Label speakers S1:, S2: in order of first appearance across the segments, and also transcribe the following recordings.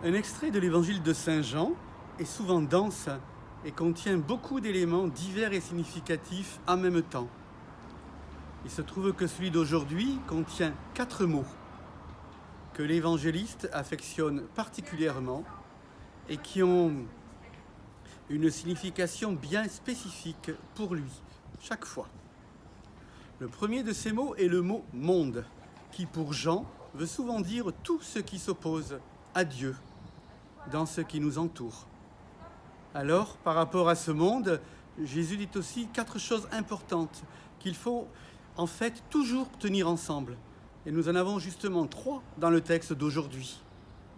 S1: Un extrait de l'évangile de Saint Jean est souvent dense et contient beaucoup d'éléments divers et significatifs en même temps. Il se trouve que celui d'aujourd'hui contient 4 mots que l'évangéliste affectionne particulièrement et qui ont une signification bien spécifique pour lui, chaque fois. Le premier de ces mots est le mot « monde », qui pour Jean veut souvent dire tout ce qui s'oppose à Dieu dans ce qui nous entoure. Alors, par rapport à ce monde, Jésus dit aussi 4 choses importantes qu'il faut en fait toujours tenir ensemble. Et nous en avons justement 3 dans le texte d'aujourd'hui.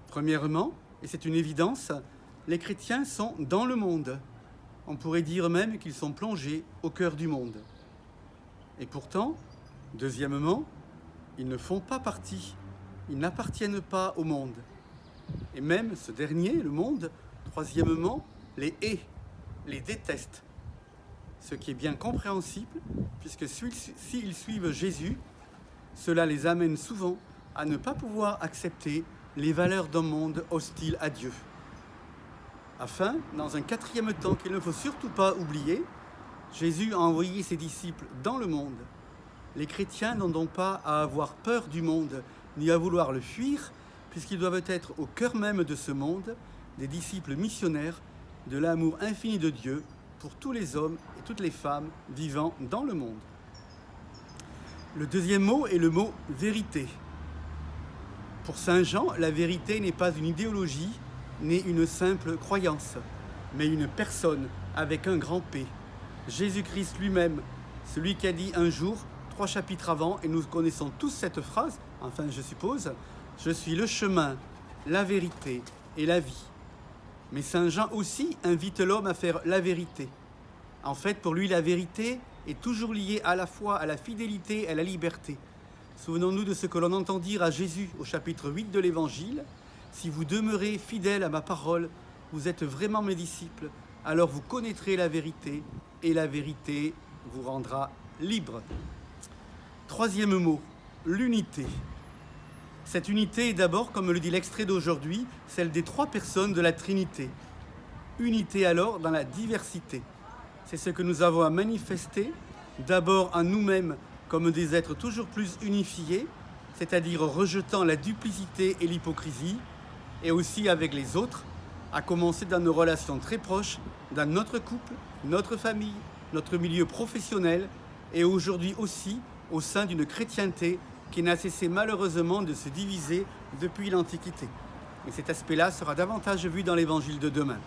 S1: Premièrement, et c'est une évidence, les chrétiens sont dans le monde. On pourrait dire même qu'ils sont plongés au cœur du monde. Et pourtant, deuxièmement, ils ne font pas partie, ils n'appartiennent pas au monde. Et même ce dernier, le monde, troisièmement, les hait, les déteste. Ce qui est bien compréhensible, puisque s'ils suivent Jésus, cela les amène souvent à ne pas pouvoir accepter les valeurs d'un monde hostile à Dieu. Afin, dans un 4e temps qu'il ne faut surtout pas oublier, Jésus a envoyé ses disciples dans le monde. Les chrétiens n'ont donc pas à avoir peur du monde, ni à vouloir le fuir, puisqu'ils doivent être au cœur même de ce monde, des disciples missionnaires de l'amour infini de Dieu pour tous les hommes et toutes les femmes vivant dans le monde. Le deuxième mot est le mot « vérité ». Pour Saint Jean, la vérité n'est pas une idéologie, ni une simple croyance, mais une personne avec un grand P. Jésus-Christ lui-même, celui qui a dit un jour, 3 chapitres avant, et nous connaissons tous cette phrase, enfin je suppose, « Je suis le chemin, la vérité et la vie ». Mais Saint Jean aussi invite l'homme à faire la vérité. En fait, pour lui, la vérité est toujours liée à la fois à la fidélité et à la liberté. Souvenons-nous de ce que l'on entend dire à Jésus au chapitre 8 de l'Évangile. « Si vous demeurez fidèles à ma parole, vous êtes vraiment mes disciples, alors vous connaîtrez la vérité, et la vérité vous rendra libre. » Troisième mot, l'unité. Cette unité est d'abord, comme le dit l'extrait d'aujourd'hui, celle des 3 personnes de la Trinité. Unité alors dans la diversité. C'est ce que nous avons à manifester, d'abord en nous-mêmes comme des êtres toujours plus unifiés, c'est-à-dire rejetant la duplicité et l'hypocrisie, et aussi avec les autres, à commencer dans nos relations très proches, dans notre couple, notre famille, notre milieu professionnel, et aujourd'hui aussi au sein d'une chrétienté qui n'a cessé malheureusement de se diviser depuis l'Antiquité. Et cet aspect-là sera davantage vu dans l'évangile de demain.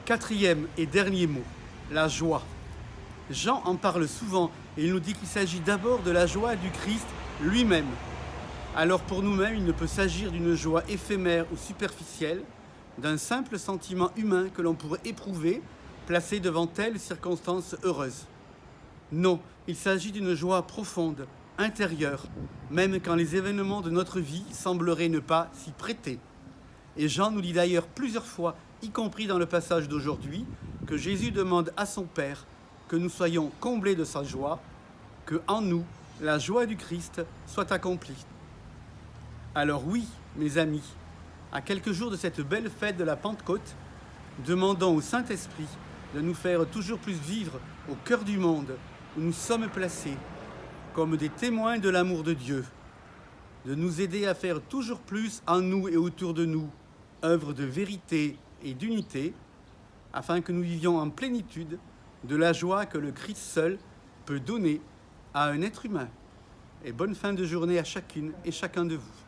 S1: 4e et dernier mot, la joie. Jean en parle souvent et il nous dit qu'il s'agit d'abord de la joie du Christ lui-même. Alors pour nous-mêmes, il ne peut s'agir d'une joie éphémère ou superficielle, d'un simple sentiment humain que l'on pourrait éprouver, placé devant telle circonstance heureuse. Non, il s'agit d'une joie profonde, intérieure, même quand les événements de notre vie sembleraient ne pas s'y prêter. Et Jean nous dit d'ailleurs plusieurs fois, y compris dans le passage d'aujourd'hui, que Jésus demande à son Père que nous soyons comblés de sa joie, que en nous, la joie du Christ soit accomplie. Alors oui, mes amis, à quelques jours de cette belle fête de la Pentecôte, demandons au Saint-Esprit de nous faire toujours plus vivre au cœur du monde où nous sommes placés, comme des témoins de l'amour de Dieu, de nous aider à faire toujours plus en nous et autour de nous, œuvre de vérité et d'unité, afin que nous vivions en plénitude de la joie que le Christ seul peut donner à un être humain. Et bonne fin de journée à chacune et chacun de vous.